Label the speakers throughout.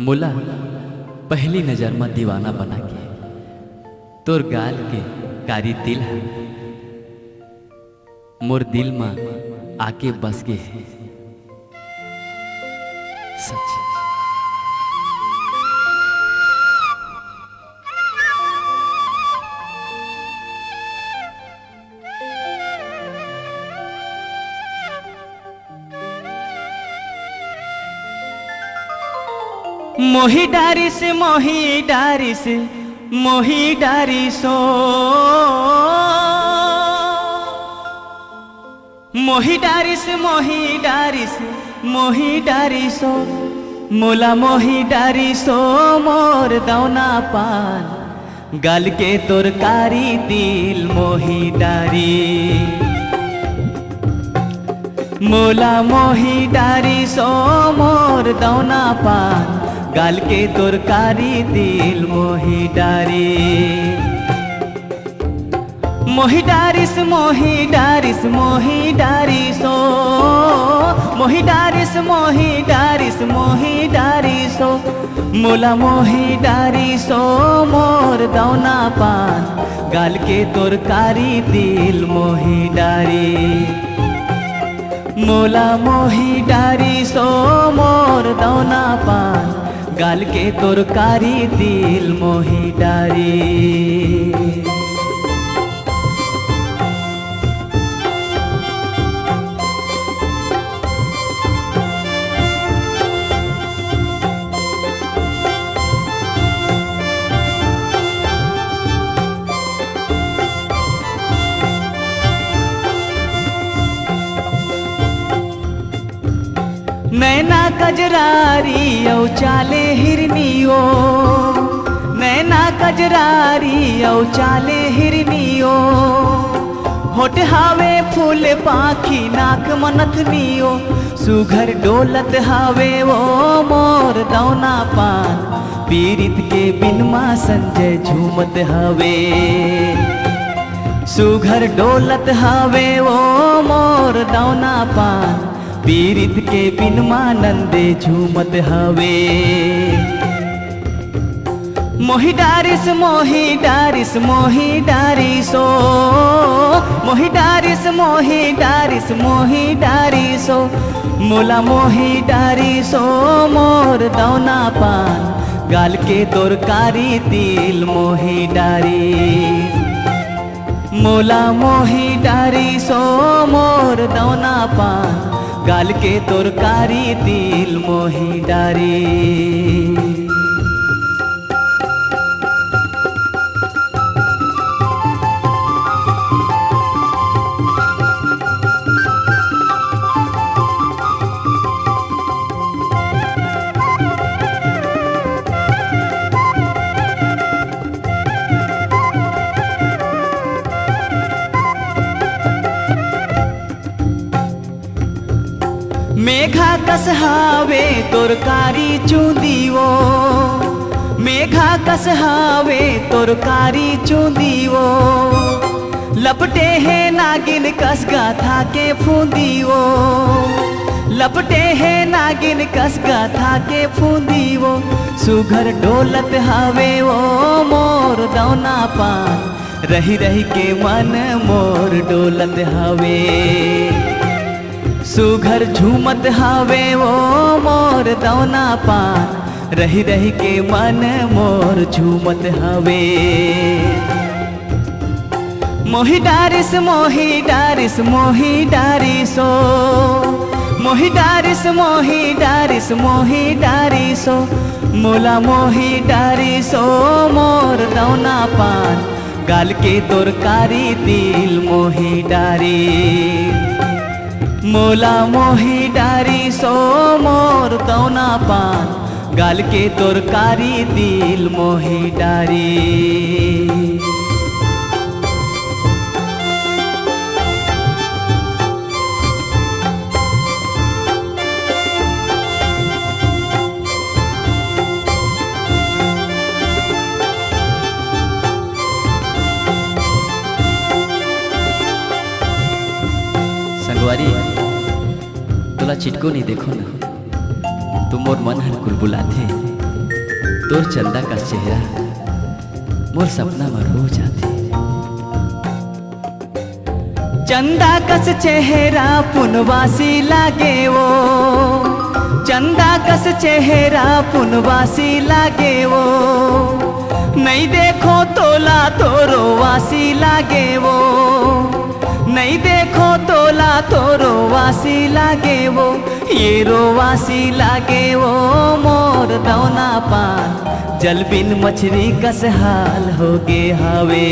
Speaker 1: मुला पहली नजर में दीवाना बना के तोर गाल के कारी दिल है मोर दिल में आके बस गे है सच।
Speaker 2: मोही डारिस मोही डारिस मोही डारिसो मोही डारिस मोही डारिस मोही डारिसो मोला मोही डारिसो मोर दौना पान गाल के तोर कारी दिल मोही डारी मोला मोही डारिसो मोर दौना पान गाल के तोर कारी दिल मोही डारी मोही डारिस मोही डारिस मोही डारिसो मोही डारिस मोही डारिस मोही डारिसो मोला मोही डारिसो मोर दौना पान गाल के तोर कारी दिल मोही डारी मोला मोही डारिसो मोर दौना पान गाल के तोर कारी दिल मोही डारी। नैना कजरारी औ चाले हिरनियो नैना कजरारी औ चाले हिरनियो होठ हावे फूल पाखी नाक मनथनियो सुघर डोलत हावे वो मोर दौना पान पीरित के बिनमा संजय झूमत हवे सुघर डोलत हावे वो मोर दौना पान पीरित के बिनमा नंदे झूमत हवे मोही डारिस मोही डारिस मोही डारिसो मोही डारिस मोही डारिस मोही डारिसो मोला मोही डारिसो मोर दौना पान गाल के तोर कारी दिल मोही डारी मोला मोही डारिसो मोर दौना पान गाल के तोर कारी दिल मोही डारी। मेघा कस हावे तोर कारी चूंदीवो मेघा कस हावे तोर कारी चूंदीवो लपटे है नागिन कस गाथा के फूंदीवो लपटे है नागिन कस गाथा के फूंदीवो सुघर डोलत हावे वो मोर दौना पान रही रही के मन मोर डोलत हावे सुघर झूमत हावे वो मोर दौना पान रही रही के मन मोर झूमत हावे मोही डारिस मोही डारिस मोही डारिसो मोही डारिस मोही डारिस मोही डारिसो मोला मोही डारिसो मोर दौना पान गाल के तोर कारी दिल मोही डारी मोला मोही डारिसो मोर दौना पान गाल के तोर कारी दिल मोही डारी।
Speaker 1: संगवारी तोला चिटको नहीं देखो ना तुम मोर मन हर कुल बुलाथे तोर चंदा का चेहरा मोर सपना में रोज आती।
Speaker 2: चंदा कस चेहरा पुनवासी लागे वो, चंदा कस चेहरा पुनवासी लागे वो, नहीं देखो तोला तोरो वासी लागे वो, नहीं देखो तोला तोरो वासी लागे वो, ये रोवासी लागे वो मोर दौना पान, जल बिन मछली कस हाल हो गे हवे,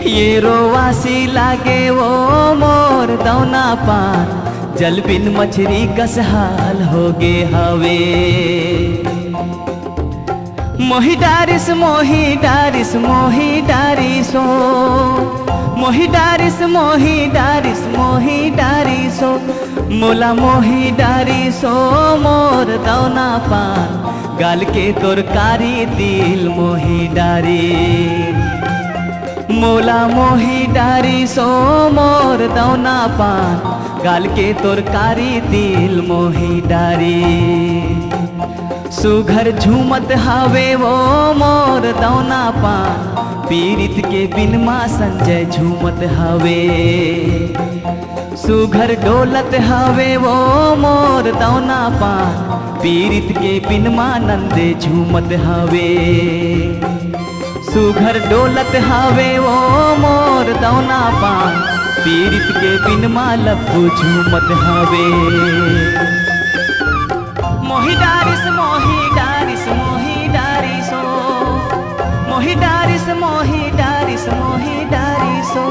Speaker 2: ये रोवासी लागे वो मोर दौना पान, जल बिन मछली कस हाल हो गे हवे। मोहि डारिस मोहि डारिस मोहि डारिसो, मोहि डारिस मोहि डारिस मोहि डारिसो, मोला मोहि डारिसो मोर दौना पान, गाल के तोर कारी दिल मोहि डारी, मोला मोहि डारिसो मोर दौना पान, गाल के तोर कारी दिल मोहि डारी। सुघर झूमत हावे वो मोर दौना पान, पीरित के बिन माँ संजय झूमत हावे, सुघर डोलत हावे वो मोर दौना पान, पीरित के बिन माँ नंदे झूमत हावे, सुघर डोलत हावे वो मोर दौना पान, पीरित के बिन माँ लप्पू झूमत हावे। मोहि डारिस मोहि डारिस मोहि डारिसो, मोहि डारिस मोहि डारिस मोहि डारिसो,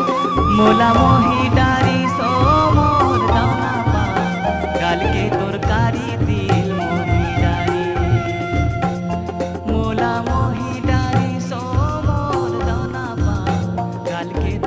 Speaker 2: मोला मोहि डारिसो मोर दौना पान, गाल के तोर कारी दिल मोहि डारी, मोला मोहि डारिसो मोर दौना पान, गाल के